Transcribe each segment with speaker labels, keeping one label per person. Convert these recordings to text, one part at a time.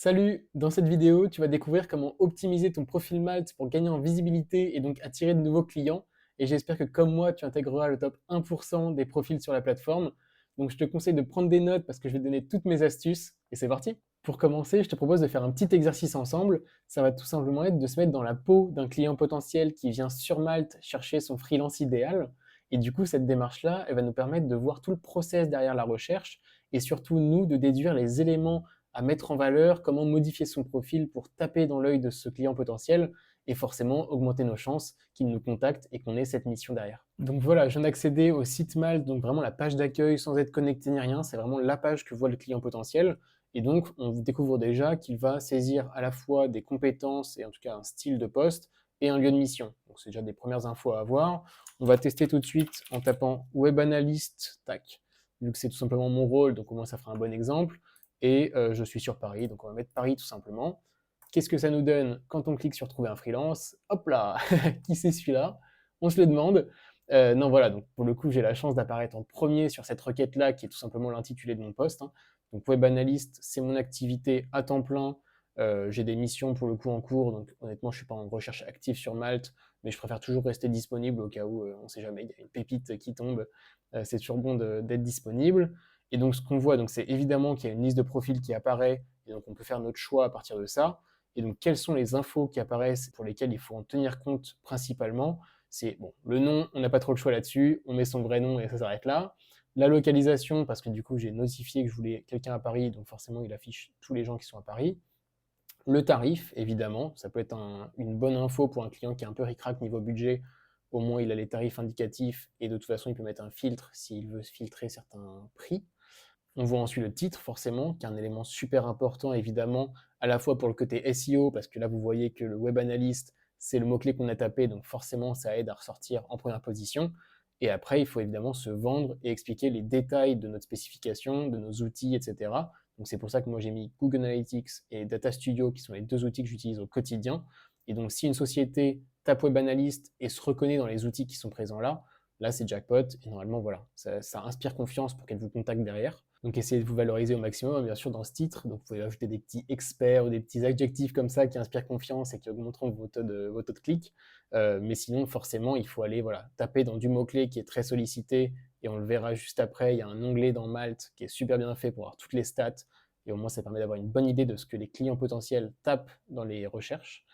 Speaker 1: Salut! Dans cette vidéo, tu vas découvrir comment optimiser ton profil Malte pour gagner en visibilité et donc attirer de nouveaux clients. Et j'espère que comme moi, tu intégreras le top 1% des profils sur la plateforme. Donc je te conseille de prendre des notes parce que je vais te donner toutes mes astuces. Et c'est parti! Pour commencer, je te propose de faire un petit exercice ensemble. Ça va tout simplement être de se mettre dans la peau d'un client potentiel qui vient sur Malte chercher son freelance idéal. Et du coup, cette démarche-là, elle va nous permettre de voir tout le process derrière la recherche et surtout, nous, de déduire les éléments à mettre en valeur, comment modifier son profil pour taper dans l'œil de ce client potentiel et forcément augmenter nos chances qu'il nous contacte et qu'on ait cette mission derrière. Donc voilà, je viens d'accéder au site Malte, donc vraiment la page d'accueil sans être connecté ni rien, c'est vraiment la page que voit le client potentiel. Et donc, on découvre déjà qu'il va saisir à la fois des compétences et en tout cas un style de poste et un lieu de mission. Donc c'est déjà des premières infos à avoir. On va tester tout de suite en tapant Web Analyst, tac, vu que c'est tout simplement mon rôle, donc au moins ça fera un bon exemple. Et je suis sur Paris, donc on va mettre Paris tout simplement. Qu'est-ce que ça nous donne quand on clique sur trouver un freelance? Hop là, qui c'est celui-là? On se le demande. Non, voilà, donc pour le coup, j'ai la chance d'apparaître en premier sur cette requête-là, qui est tout simplement l'intitulé de mon poste, hein. Donc Web Analyst, c'est mon activité à temps plein. J'ai des missions pour le coup en cours, donc honnêtement, je suis pas en recherche active sur Malte, mais je préfère toujours rester disponible au cas où, on sait jamais, il y a une pépite qui tombe. C'est toujours bon d'être disponible. Et donc, ce qu'on voit, donc, c'est évidemment qu'il y a une liste de profils qui apparaît, et donc on peut faire notre choix à partir de ça. Et donc, quelles sont les infos qui apparaissent pour lesquelles il faut en tenir compte principalement? C'est bon, le nom, on n'a pas trop le choix là-dessus, on met son vrai nom et ça s'arrête là. La localisation, parce que du coup, j'ai notifié que je voulais quelqu'un à Paris, donc forcément, il affiche tous les gens qui sont à Paris. Le tarif, évidemment, ça peut être une bonne info pour un client qui est un peu ric-rac niveau budget. Au moins, il a les tarifs indicatifs et de toute façon, il peut mettre un filtre s'il veut filtrer certains prix. On voit ensuite le titre, forcément, qui est un élément super important, évidemment, à la fois pour le côté SEO, parce que là, vous voyez que le web analyst, c'est le mot-clé qu'on a tapé, donc forcément, ça aide à ressortir en première position. Et après, il faut évidemment se vendre et expliquer les détails de notre spécification, de nos outils, etc. Donc c'est pour ça que moi, j'ai mis Google Analytics et Data Studio, qui sont les deux outils que j'utilise au quotidien. Et donc, si une société tape web analyst et se reconnaît dans les outils qui sont présents là, c'est jackpot. Et normalement, voilà, ça inspire confiance pour qu'elle vous contacte derrière. Donc essayez de vous valoriser au maximum, bien sûr, dans ce titre. Donc vous pouvez ajouter des petits experts ou des petits adjectifs comme ça qui inspirent confiance et qui augmenteront vos taux de clic. Mais sinon, forcément, il faut aller voilà, taper dans du mot-clé qui est très sollicité. Et on le verra juste après. Il y a un onglet dans Malte qui est super bien fait pour avoir toutes les stats. Et au moins, ça permet d'avoir une bonne idée de ce que les clients potentiels tapent dans les recherches.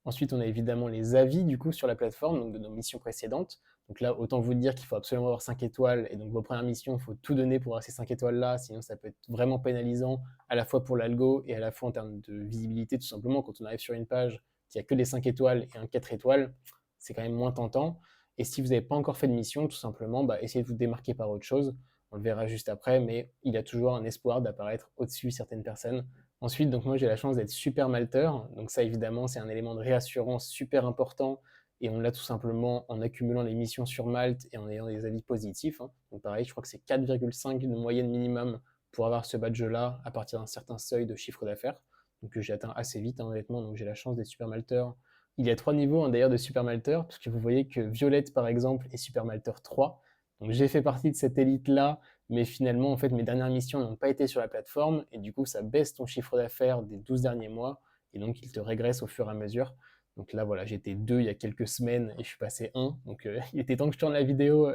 Speaker 1: Ensuite, on a évidemment les avis du coup sur la plateforme, donc de nos missions précédentes. Donc là, autant vous dire qu'il faut absolument avoir 5 étoiles. Et donc vos premières missions, il faut tout donner pour avoir ces 5 étoiles-là. Sinon, ça peut être vraiment pénalisant à la fois pour l'algo et à la fois en termes de visibilité, tout simplement. Quand on arrive sur une page qui a que des 5 étoiles et un 4 étoiles, c'est quand même moins tentant. Et si vous n'avez pas encore fait de mission, tout simplement, essayez de vous démarquer par autre chose. On le verra juste après, mais il y a toujours un espoir d'apparaître au-dessus de certaines personnes. Ensuite, donc moi j'ai la chance d'être super malteur, donc ça évidemment c'est un élément de réassurance super important et on l'a tout simplement en accumulant les missions sur Malte et en ayant des avis positifs, hein. Donc pareil, je crois que c'est 4,5 de moyenne minimum pour avoir ce badge-là à partir d'un certain seuil de chiffre d'affaires, donc que j'ai atteint assez vite, hein, honnêtement, donc j'ai la chance d'être super malteur. Il y a 3 niveaux, hein, d'ailleurs de super malteur, puisque vous voyez que Violette par exemple est super malteur 3, donc j'ai fait partie de cette élite-là, mais finalement, en fait, mes dernières missions n'ont pas été sur la plateforme, et du coup, ça baisse ton chiffre d'affaires des 12 derniers mois, et donc il te régresse au fur et à mesure. Donc là, voilà, j'étais 2 il y a quelques semaines, et je suis passé 1, donc il était temps que je tourne la vidéo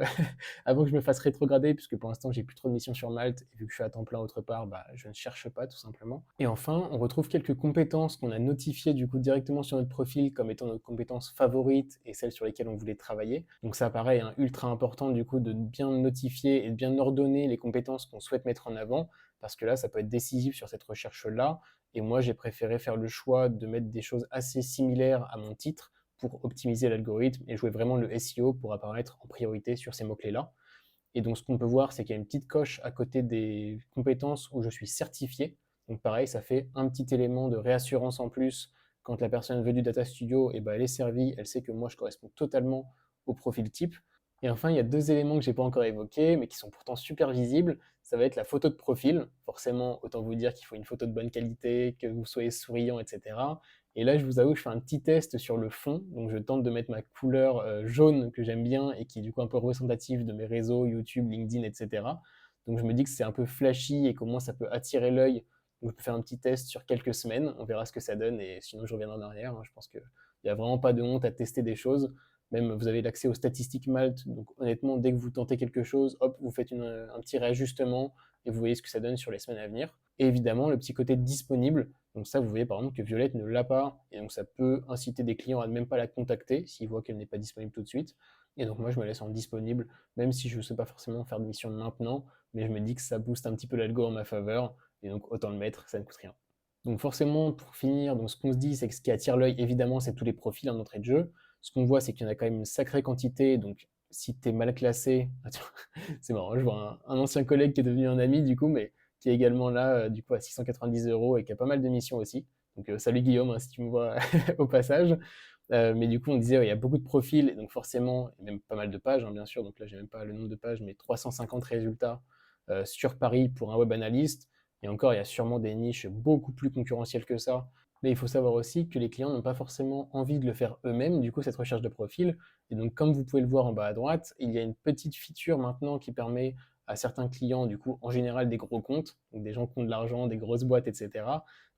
Speaker 1: avant que je me fasse rétrograder, puisque pour l'instant, j'ai plus trop de missions sur Malte, et vu que je suis à temps plein autre part, je ne cherche pas, tout simplement. Et enfin, on retrouve quelques compétences qu'on a notifiées, du coup, directement sur notre profil, comme étant nos compétences favorites, et celles sur lesquelles on voulait travailler. Donc ça paraît ultra important, du coup, de bien notifier et de bien ordonner les compétences qu'on souhaite mettre en avant, parce que là, ça peut être décisif sur cette recherche-là, et moi, j'ai préféré faire le choix de mettre des choses assez similaires à mon titre, pour optimiser l'algorithme et jouer vraiment le SEO pour apparaître en priorité sur ces mots-clés-là. Et donc, ce qu'on peut voir, c'est qu'il y a une petite coche à côté des compétences où je suis certifié. Donc, pareil, ça fait un petit élément de réassurance en plus. Quand la personne veut du Data Studio, et elle est servie, elle sait que moi, je corresponds totalement au profil type. Et enfin, il y a 2 éléments que j'ai pas encore évoqués, mais qui sont pourtant super visibles. Ça va être la photo de profil. Forcément, autant vous dire qu'il faut une photo de bonne qualité, que vous soyez souriant, etc. Et là, je vous avoue que je fais un petit test sur le fond. Donc, je tente de mettre ma couleur jaune que j'aime bien et qui est du coup un peu représentative de mes réseaux, YouTube, LinkedIn, etc. Donc, je me dis que c'est un peu flashy et comment ça peut attirer l'œil Donc je peux faire un petit test sur quelques semaines, on verra ce que ça donne et sinon je reviendrai en arrière, hein. Je pense qu'il n'y a vraiment pas de honte à tester des choses. Même vous avez l'accès aux statistiques Malte, donc honnêtement, dès que vous tentez quelque chose, hop, vous faites un petit réajustement et vous voyez ce que ça donne sur les semaines à venir. Et évidemment, le petit côté disponible, donc ça, vous voyez par exemple que Violette ne l'a pas, et donc ça peut inciter des clients à ne même pas la contacter s'ils voient qu'elle n'est pas disponible tout de suite. Et donc moi, je me laisse en disponible, même si je ne sais pas forcément faire de mission maintenant, mais je me dis que ça booste un petit peu l'algo en ma faveur, et donc autant le mettre, ça ne coûte rien. Donc forcément, pour finir, donc ce qu'on se dit, c'est que ce qui attire l'œil, évidemment, c'est tous les profils en entrée de jeu. Ce qu'on voit, c'est qu'il y en a quand même une sacrée quantité, donc si tu es mal classé, c'est marrant, je vois un ancien collègue qui est devenu un ami du coup, mais qui est également là du coup à 690 euros et qui a pas mal de missions aussi. Donc salut Guillaume, hein, si tu me vois au passage. Mais du coup, on disait, ouais, il y a beaucoup de profils, et donc forcément, et même pas mal de pages, hein, bien sûr. Donc là, j'ai même pas le nombre de pages, mais 350 résultats sur Paris pour un web analyste. Et encore, il y a sûrement des niches beaucoup plus concurrentielles que ça. Mais il faut savoir aussi que les clients n'ont pas forcément envie de le faire eux-mêmes, du coup, cette recherche de profil. Et donc, comme vous pouvez le voir en bas à droite, il y a une petite feature maintenant qui permet à certains clients, du coup, en général des gros comptes, donc des gens qui ont de l'argent, des grosses boîtes, etc.,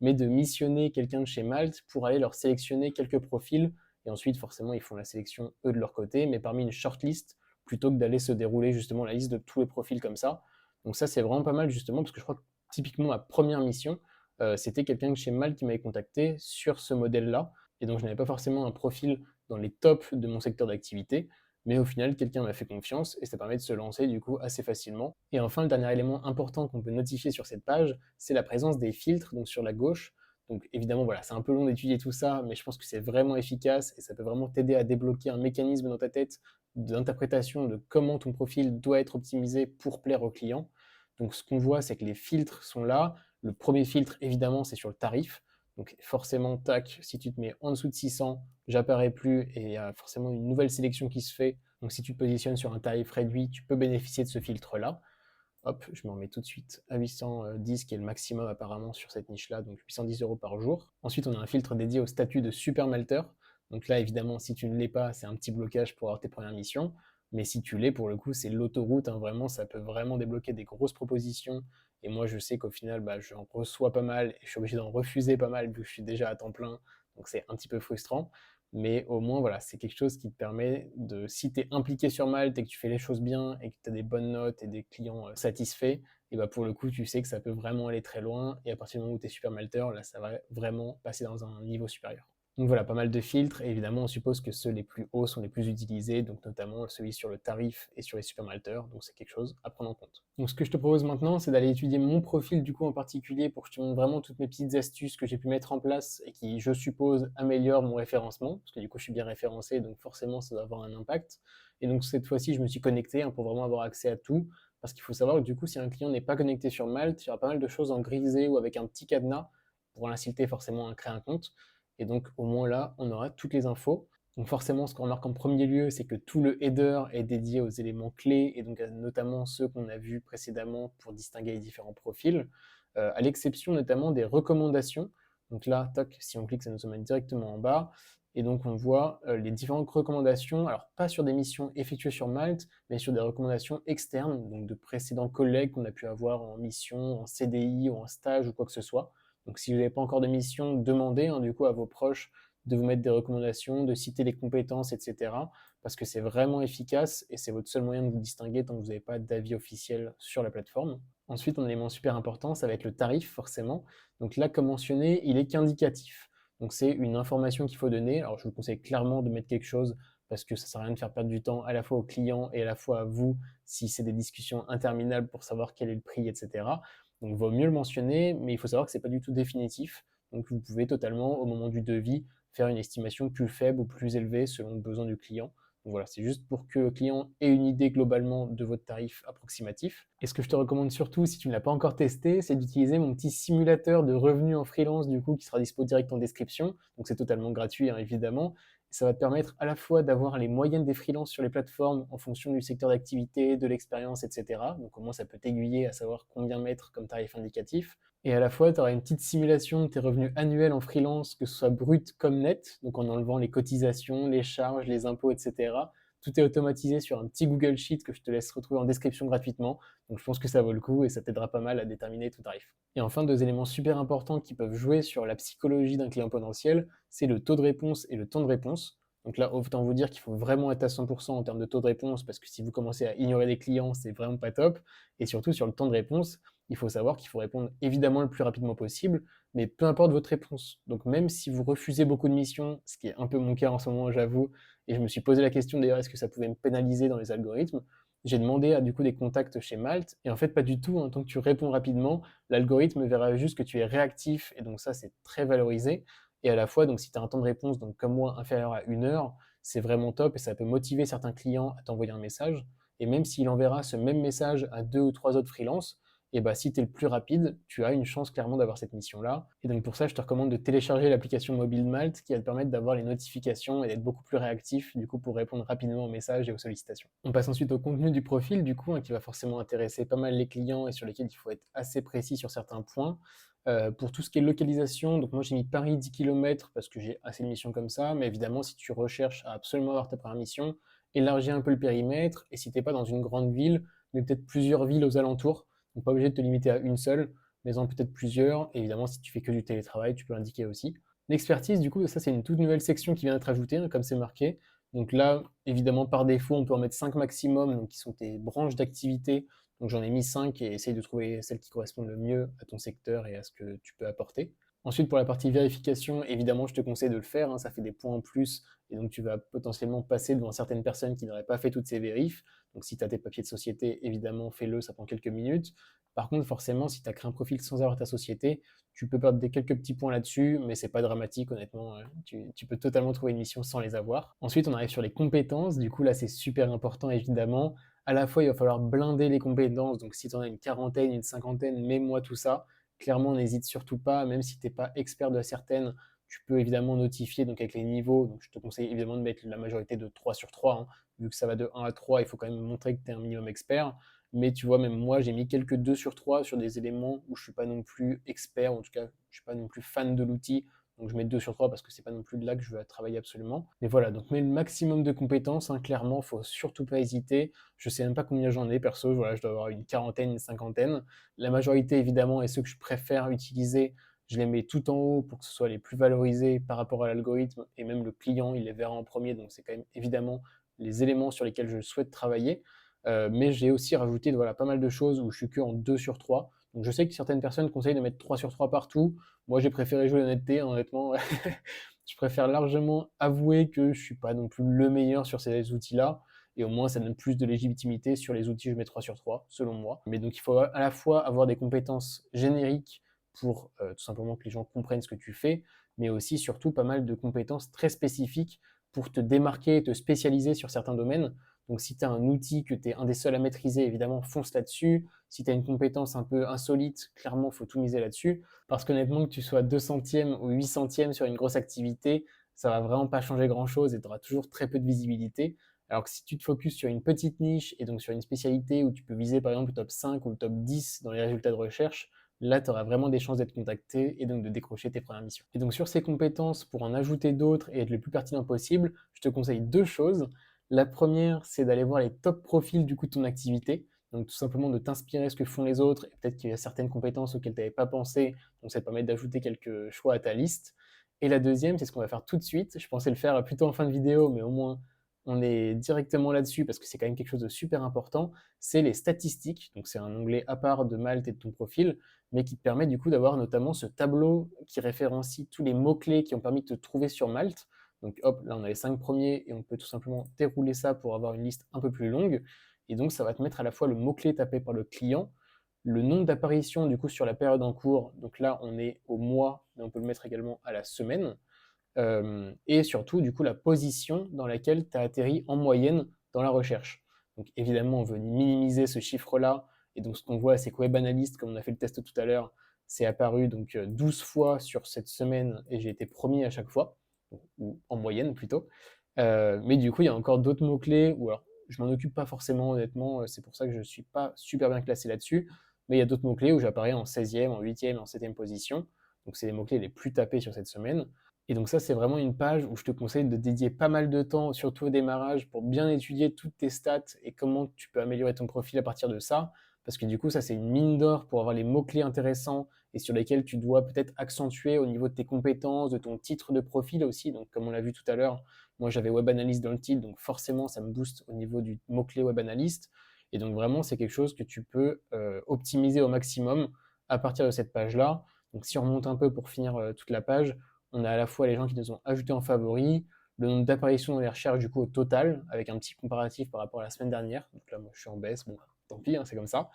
Speaker 1: mais de missionner quelqu'un de chez Malte pour aller leur sélectionner quelques profils. Et ensuite, forcément, ils font la sélection eux de leur côté, mais parmi une shortlist, plutôt que d'aller se dérouler justement la liste de tous les profils comme ça. Donc ça, c'est vraiment pas mal justement, parce que je crois que typiquement ma première mission, c'était quelqu'un de chez Malte qui m'avait contacté sur ce modèle-là. Et donc je n'avais pas forcément un profil dans les tops de mon secteur d'activité, mais au final, quelqu'un m'a fait confiance et ça permet de se lancer du coup assez facilement. Et enfin, le dernier élément important qu'on peut notifier sur cette page, c'est la présence des filtres, donc sur la gauche. Donc évidemment, voilà, c'est un peu long d'étudier tout ça, mais je pense que c'est vraiment efficace et ça peut vraiment t'aider à débloquer un mécanisme dans ta tête d'interprétation de comment ton profil doit être optimisé pour plaire aux clients. Donc ce qu'on voit, c'est que les filtres sont là. Le premier filtre, évidemment, c'est sur le tarif. Donc forcément, tac, si tu te mets en dessous de 600, j'apparais plus et il y a forcément une nouvelle sélection qui se fait. Donc si tu te positionnes sur un tarif réduit, tu peux bénéficier de ce filtre-là. Hop, je me remets tout de suite à 810, qui est le maximum apparemment sur cette niche-là, donc 810 euros par jour. Ensuite, on a un filtre dédié au statut de super malteur. Donc là, évidemment, si tu ne l'es pas, c'est un petit blocage pour avoir tes premières missions. Mais si tu l'es, pour le coup, c'est l'autoroute, hein, vraiment, ça peut vraiment débloquer des grosses propositions. Et moi, je sais qu'au final, bah, j'en reçois pas mal et je suis obligé d'en refuser pas mal vu que je suis déjà à temps plein. Donc c'est un petit peu frustrant. Mais au moins, voilà, c'est quelque chose qui te permet de, si tu es impliqué sur Malte et que tu fais les choses bien et que tu as des bonnes notes et des clients satisfaits, et bah pour le coup, tu sais que ça peut vraiment aller très loin. Et à partir du moment où tu es super malteur, là, ça va vraiment passer dans un niveau supérieur. Donc voilà, pas mal de filtres. Et évidemment, on suppose que ceux les plus hauts sont les plus utilisés, donc notamment celui sur le tarif et sur les supermalteurs. Donc c'est quelque chose à prendre en compte. Donc ce que je te propose maintenant, c'est d'aller étudier mon profil du coup en particulier pour que je te montre vraiment toutes mes petites astuces que j'ai pu mettre en place et qui, je suppose, améliorent mon référencement, parce que du coup je suis bien référencé, donc forcément ça doit avoir un impact. Et donc cette fois-ci, je me suis connecté hein, pour vraiment avoir accès à tout, parce qu'il faut savoir que du coup, si un client n'est pas connecté sur Malte, il y aura pas mal de choses en grisé ou avec un petit cadenas pour l'inciter forcément à créer un compte. Et donc, au moins là, on aura toutes les infos. Donc forcément, ce qu'on remarque en premier lieu, c'est que tout le header est dédié aux éléments clés, et donc notamment ceux qu'on a vus précédemment pour distinguer les différents profils, à l'exception notamment des recommandations. Donc là, toc, si on clique, ça nous emmène directement en bas. Et donc on voit les différentes recommandations, alors pas sur des missions effectuées sur Malte, mais sur des recommandations externes, donc de précédents collègues qu'on a pu avoir en mission, en CDI ou en stage ou quoi que ce soit. Donc si vous n'avez pas encore de mission, demandez hein, du coup à vos proches de vous mettre des recommandations, de citer les compétences, etc. Parce que c'est vraiment efficace et c'est votre seul moyen de vous distinguer tant que vous n'avez pas d'avis officiel sur la plateforme. Ensuite, un élément super important, ça va être le tarif forcément. Donc là, comme mentionné, il est qu'indicatif. Donc c'est une information qu'il faut donner. Alors je vous conseille clairement de mettre quelque chose parce que ça ne sert à rien de faire perdre du temps à la fois aux clients et à la fois à vous si c'est des discussions interminables pour savoir quel est le prix, etc. Donc il vaut mieux le mentionner, mais il faut savoir que ce n'est pas du tout définitif. Donc vous pouvez totalement, au moment du devis, faire une estimation plus faible ou plus élevée selon le besoin du client. Donc voilà, c'est juste pour que le client ait une idée globalement de votre tarif approximatif. Et ce que je te recommande surtout, si tu ne l'as pas encore testé, c'est d'utiliser mon petit simulateur de revenus en freelance, du coup, qui sera dispo direct en description. Donc c'est totalement gratuit, hein, évidemment. Ça va te permettre à la fois d'avoir les moyennes des freelances sur les plateformes en fonction du secteur d'activité, de l'expérience, etc. Donc au moins ça peut t'aiguiller à savoir combien mettre comme tarif indicatif. Et à la fois, tu auras une petite simulation de tes revenus annuels en freelance, que ce soit brut comme net, donc en enlevant les cotisations, les charges, les impôts, etc. Tout est automatisé sur un petit Google Sheet que je te laisse retrouver en description gratuitement. Donc je pense que ça vaut le coup et ça t'aidera pas mal à déterminer ton tarif. Et enfin, deux éléments super importants qui peuvent jouer sur la psychologie d'un client potentiel, c'est le taux de réponse et le temps de réponse. Donc là, autant vous dire qu'il faut vraiment être à 100% en termes de taux de réponse, parce que si vous commencez à ignorer des clients, c'est vraiment pas top. Et surtout sur le temps de réponse, il faut savoir qu'il faut répondre évidemment le plus rapidement possible, mais peu importe votre réponse. Donc même si vous refusez beaucoup de missions, ce qui est un peu mon cas en ce moment, j'avoue, et je me suis posé la question d'ailleurs, est-ce que ça pouvait me pénaliser dans les algorithmes? J'ai demandé à du coup des contacts chez Malte, et en fait pas du tout, hein. Tant que tu réponds rapidement, l'algorithme verra juste que tu es réactif, et donc ça c'est très valorisé. Et à la fois, donc si tu as un temps de réponse, donc comme moi, inférieur à 1 heure, c'est vraiment top, et ça peut motiver certains clients à t'envoyer un message. Et même s'il enverra ce même message à 2 ou 3 autres freelances, et bah si tu es le plus rapide, tu as une chance clairement d'avoir cette mission-là. Et donc pour ça, je te recommande de télécharger l'application mobile Malte qui va te permettre d'avoir les notifications et d'être beaucoup plus réactif du coup pour répondre rapidement aux messages et aux sollicitations. On passe ensuite au contenu du profil du coup, hein, qui va forcément intéresser pas mal les clients et sur lesquels il faut être assez précis sur certains points. Pour tout ce qui est localisation, donc moi j'ai mis Paris 10 km parce que j'ai assez de missions comme ça, mais évidemment si tu recherches à absolument avoir ta première mission, élargis un peu le périmètre, et si t'es pas dans une grande ville, mais peut-être plusieurs villes aux alentours, donc pas obligé de te limiter à une seule, mais en peut-être plusieurs. Et évidemment, si tu fais que du télétravail, tu peux l'indiquer aussi. L'expertise, du coup, ça c'est une toute nouvelle section qui vient d'être ajoutée, hein, comme c'est marqué. Donc là, évidemment, par défaut, on peut en mettre 5 maximum, donc qui sont tes branches d'activité. Donc j'en ai mis 5 et essaye de trouver celles qui correspondent le mieux à ton secteur et à ce que tu peux apporter. Ensuite, pour la partie vérification, évidemment, je te conseille de le faire, hein, ça fait des points en plus, et donc tu vas potentiellement passer devant certaines personnes qui n'auraient pas fait toutes ces vérifs. Donc si tu as tes papiers de société, évidemment, fais-le, ça prend quelques minutes. Par contre, forcément, si tu as créé un profil sans avoir ta société, tu peux perdre quelques petits points là-dessus, mais c'est pas dramatique, honnêtement. Tu peux totalement trouver une mission sans les avoir. Ensuite, on arrive sur les compétences. Du coup, là, c'est super important, évidemment. À la fois, il va falloir blinder les compétences. Donc, si tu en as une quarantaine, une cinquantaine, mets-moi tout ça. Clairement, n'hésite surtout pas, même si tu n'es pas expert de certaines, tu peux évidemment notifier donc avec les niveaux. Donc, je te conseille évidemment de mettre la majorité de 3 sur 3, hein. Vu que ça va de 1 à 3, il faut quand même montrer que tu es un minimum expert. Mais tu vois, même moi, j'ai mis quelques 2 sur 3 sur des éléments où je ne suis pas non plus expert, en tout cas, je ne suis pas non plus fan de l'outil. Donc je mets 2 sur 3 parce que c'est pas non plus de là que je veux travailler absolument. Mais voilà, donc mets le maximum de compétences, hein, clairement, faut surtout pas hésiter. Je sais même pas combien j'en ai, perso, voilà, je dois avoir une quarantaine, une cinquantaine. La majorité, évidemment, et ceux que je préfère utiliser, je les mets tout en haut pour que ce soit les plus valorisés par rapport à l'algorithme, et même le client, il les verra en premier, donc c'est quand même évidemment les éléments sur lesquels je souhaite travailler. Mais j'ai aussi rajouté voilà, pas mal de choses où je suis que en 2 sur 3. Donc je sais que certaines personnes conseillent de mettre 3 sur 3 partout. Moi, j'ai préféré jouer l'honnêteté, hein, honnêtement. Je préfère largement avouer que je suis pas non plus le meilleur sur ces outils-là. Et au moins, ça donne plus de légitimité sur les outils, je mets 3 sur 3, selon moi. Mais donc, il faut à la fois avoir des compétences génériques pour tout simplement que les gens comprennent ce que tu fais, mais aussi, surtout, pas mal de compétences très spécifiques pour te démarquer et te spécialiser sur certains domaines. Donc, si tu as un outil que tu es un des seuls à maîtriser, évidemment, fonce là-dessus. Si tu as une compétence un peu insolite, clairement, il faut tout miser là-dessus. Parce qu'honnêtement, que tu sois 200e ou 800e sur une grosse activité, ça va vraiment pas changer grand-chose et tu auras toujours très peu de visibilité. Alors que si tu te focuses sur une petite niche et donc sur une spécialité où tu peux viser par exemple le top 5 ou le top 10 dans les résultats de recherche, là, tu auras vraiment des chances d'être contacté et donc de décrocher tes premières missions. Et donc sur ces compétences, pour en ajouter d'autres et être le plus pertinent possible, je te conseille deux choses. La première, c'est d'aller voir les top profils du coup de ton activité. Donc tout simplement de t'inspirer ce que font les autres, et peut-être qu'il y a certaines compétences auxquelles tu n'avais pas pensé, donc ça te permet d'ajouter quelques choix à ta liste. Et la deuxième, c'est ce qu'on va faire tout de suite. Je pensais le faire plutôt en fin de vidéo, mais au moins on est directement là-dessus parce que c'est quand même quelque chose de super important. C'est les statistiques. Donc c'est un onglet à part de Malte et de ton profil, mais qui te permet du coup d'avoir notamment ce tableau qui référencie tous les mots-clés qui ont permis de te trouver sur Malte. Donc hop, là on a les 5 premiers et on peut tout simplement dérouler ça pour avoir une liste un peu plus longue. Et donc ça va te mettre à la fois le mot-clé tapé par le client, le nombre d'apparitions du coup sur la période en cours. Donc là on est au mois, mais on peut le mettre également à la semaine. Et surtout du coup la position dans laquelle tu as atterri en moyenne dans la recherche. Donc évidemment on veut minimiser ce chiffre-là. Et donc ce qu'on voit c'est que Web Analyst, comme on a fait le test tout à l'heure, c'est apparu donc 12 fois sur cette semaine et j'ai été premier à chaque fois, ou en moyenne plutôt. Mais du coup, il y a encore d'autres mots-clés, ou alors je m'en occupe pas forcément honnêtement, c'est pour ça que je ne suis pas super bien classé là-dessus, mais il y a d'autres mots-clés où j'apparais en 16e, en 8e, en 7e position, donc c'est les mots-clés les plus tapés sur cette semaine. Et donc ça, c'est vraiment une page où je te conseille de dédier pas mal de temps, surtout au démarrage, pour bien étudier toutes tes stats et comment tu peux améliorer ton profil à partir de ça. Parce que du coup, ça, c'est une mine d'or pour avoir les mots-clés intéressants et sur lesquels tu dois peut-être accentuer au niveau de tes compétences, de ton titre de profil aussi. Donc, comme on l'a vu tout à l'heure, moi, j'avais Web Analyst dans le titre, donc forcément, ça me booste au niveau du mot-clé Web Analyst. Et donc, vraiment, c'est quelque chose que tu peux optimiser au maximum à partir de cette page-là. Donc, si on remonte un peu pour finir toute la page, on a à la fois les gens qui nous ont ajoutés en favoris, le nombre d'apparitions dans les recherches du coup au total, avec un petit comparatif par rapport à la semaine dernière. Donc là, moi, je suis en baisse, bon, tant pis, hein, c'est comme ça.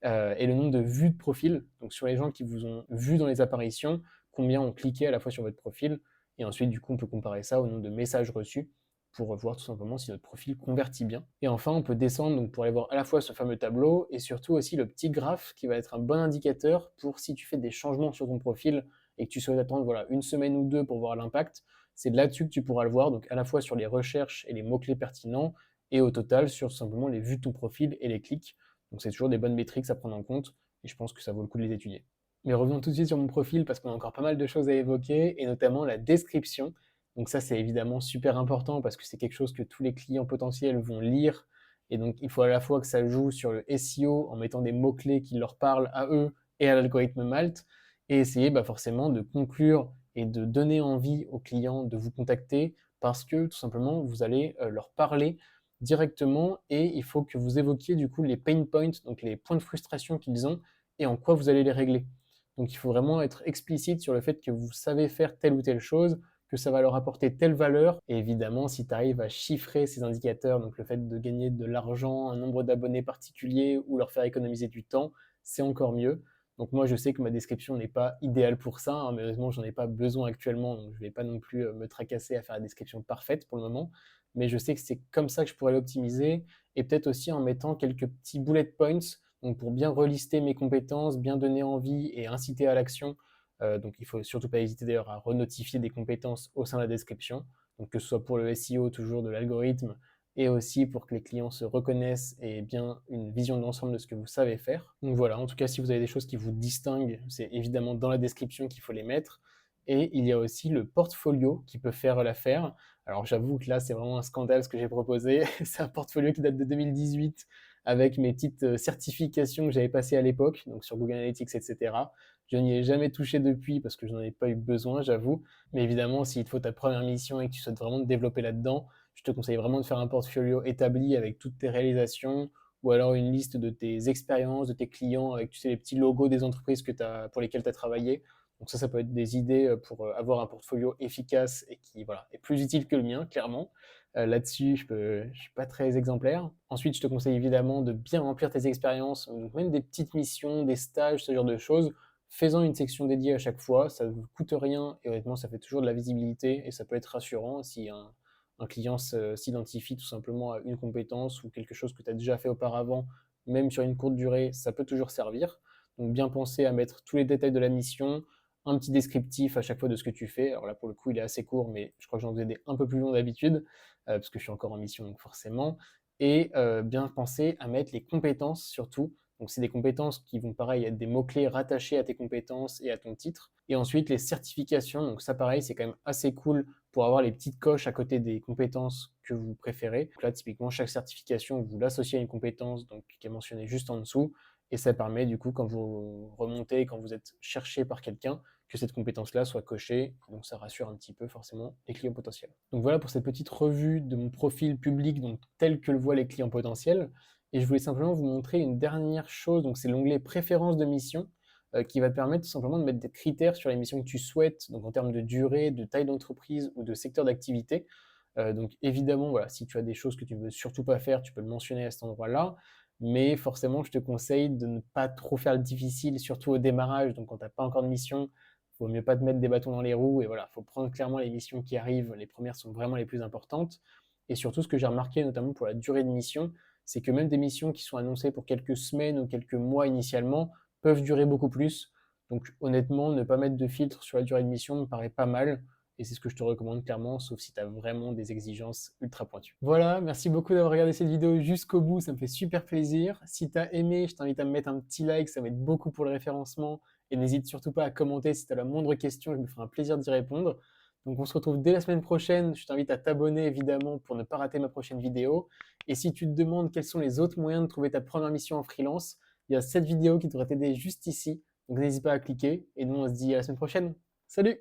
Speaker 1: Et le nombre de vues de profil, donc sur les gens qui vous ont vu dans les apparitions, combien ont cliqué à la fois sur votre profil. Et ensuite, du coup, on peut comparer ça au nombre de messages reçus pour voir tout simplement si notre profil convertit bien. Et enfin, on peut descendre donc, pour aller voir à la fois ce fameux tableau et surtout aussi le petit graphe qui va être un bon indicateur pour si tu fais des changements sur ton profil et que tu souhaites attendre voilà, une semaine ou deux pour voir l'impact, c'est là-dessus que tu pourras le voir, donc à la fois sur les recherches et les mots-clés pertinents, et au total sur simplement les vues de ton profil et les clics. Donc c'est toujours des bonnes métriques à prendre en compte, et je pense que ça vaut le coup de les étudier. Mais revenons tout de suite sur mon profil parce qu'on a encore pas mal de choses à évoquer, et notamment la description. Donc ça, c'est évidemment super important parce que c'est quelque chose que tous les clients potentiels vont lire. Et donc, il faut à la fois que ça joue sur le SEO en mettant des mots-clés qui leur parlent à eux et à l'algorithme Malt, et essayer forcément de conclure et de donner envie aux clients de vous contacter parce que tout simplement, vous allez leur parler directement et il faut que vous évoquiez du coup les pain points, donc les points de frustration qu'ils ont et en quoi vous allez les régler. Donc il faut vraiment être explicite sur le fait que vous savez faire telle ou telle chose, que ça va leur apporter telle valeur. Et évidemment, si tu arrives à chiffrer ces indicateurs, donc le fait de gagner de l'argent, un nombre d'abonnés particulier ou leur faire économiser du temps, c'est encore mieux. Donc moi, je sais que ma description n'est pas idéale pour ça, hein, mais heureusement, j'en ai pas besoin actuellement, donc je vais pas non plus me tracasser à faire la description parfaite pour le moment. Mais je sais que c'est comme ça que je pourrais l'optimiser, et peut-être aussi en mettant quelques petits bullet points, donc pour bien relister mes compétences, bien donner envie et inciter à l'action. Donc il faut surtout pas hésiter d'ailleurs à renotifier des compétences au sein de la description, donc que ce soit pour le SEO toujours de l'algorithme et aussi pour que les clients se reconnaissent et aient bien une vision de l'ensemble de ce que vous savez faire. Donc voilà, en tout cas, si vous avez des choses qui vous distinguent, c'est évidemment dans la description qu'il faut les mettre. Et il y a aussi le portfolio qui peut faire l'affaire. Alors j'avoue que là, c'est vraiment un scandale ce que j'ai proposé. C'est un portfolio qui date de 2018 avec mes petites certifications que j'avais passées à l'époque, donc sur Google Analytics, etc. Je n'y ai jamais touché depuis parce que je n'en ai pas eu besoin, j'avoue. Mais évidemment, s'il te faut ta première mission et que tu souhaites vraiment te développer là-dedans, je te conseille vraiment de faire un portfolio établi avec toutes tes réalisations ou alors une liste de tes expériences, de tes clients avec tu sais, les petits logos des entreprises pour lesquelles tu as travaillé. Donc ça peut être des idées pour avoir un portfolio efficace et qui voilà, est plus utile que le mien, clairement. Là-dessus, je suis pas très exemplaire. Ensuite, je te conseille évidemment de bien remplir tes expériences, donc même des petites missions, des stages, ce genre de choses. Fais-en une section dédiée à chaque fois, ça ne vous coûte rien et honnêtement, ça fait toujours de la visibilité et ça peut être rassurant si un client s'identifie tout simplement à une compétence ou quelque chose que tu as déjà fait auparavant, même sur une courte durée, ça peut toujours servir. Donc bien penser à mettre tous les détails de la mission, un petit descriptif à chaque fois de ce que tu fais. Alors là, pour le coup, il est assez court, mais je crois que j'en faisais des un peu plus longs d'habitude, parce que je suis encore en mission, donc forcément. Et bien penser à mettre les compétences surtout. Donc c'est des compétences qui vont pareil être des mots-clés rattachés à tes compétences et à ton titre. Et ensuite les certifications, donc ça pareil, c'est quand même assez cool pour avoir les petites coches à côté des compétences que vous préférez. Donc là, typiquement, chaque certification, vous l'associez à une compétence donc, qui est mentionnée juste en dessous. Et ça permet, du coup, quand vous remontez, quand vous êtes cherché par quelqu'un, que cette compétence-là soit cochée. Donc ça rassure un petit peu forcément les clients potentiels. Donc voilà pour cette petite revue de mon profil public, donc tel que le voient les clients potentiels. Et je voulais simplement vous montrer une dernière chose, donc c'est l'onglet préférences de mission qui va te permettre tout simplement de mettre des critères sur les missions que tu souhaites, donc en termes de durée, de taille d'entreprise ou de secteur d'activité. Donc évidemment, voilà, si tu as des choses que tu ne veux surtout pas faire, tu peux le mentionner à cet endroit-là. Mais forcément, je te conseille de ne pas trop faire le difficile, surtout au démarrage. Donc quand tu n'as pas encore de mission, il vaut mieux pas te mettre des bâtons dans les roues. Et voilà, il faut prendre clairement les missions qui arrivent. Les premières sont vraiment les plus importantes. Et surtout, ce que j'ai remarqué, notamment pour la durée de mission, c'est que même des missions qui sont annoncées pour quelques semaines ou quelques mois initialement peuvent durer beaucoup plus. Donc honnêtement, ne pas mettre de filtre sur la durée de mission me paraît pas mal. Et c'est ce que je te recommande clairement, sauf si tu as vraiment des exigences ultra pointues. Voilà, merci beaucoup d'avoir regardé cette vidéo jusqu'au bout, ça me fait super plaisir. Si tu as aimé, je t'invite à me mettre un petit like, ça m'aide beaucoup pour le référencement. Et n'hésite surtout pas à commenter si tu as la moindre question, je me ferai un plaisir d'y répondre. Donc on se retrouve dès la semaine prochaine. Je t'invite à t'abonner évidemment pour ne pas rater ma prochaine vidéo. Et si tu te demandes quels sont les autres moyens de trouver ta première mission en freelance, il y a cette vidéo qui devrait t'aider juste ici. Donc n'hésite pas à cliquer. Et nous on se dit à la semaine prochaine. Salut!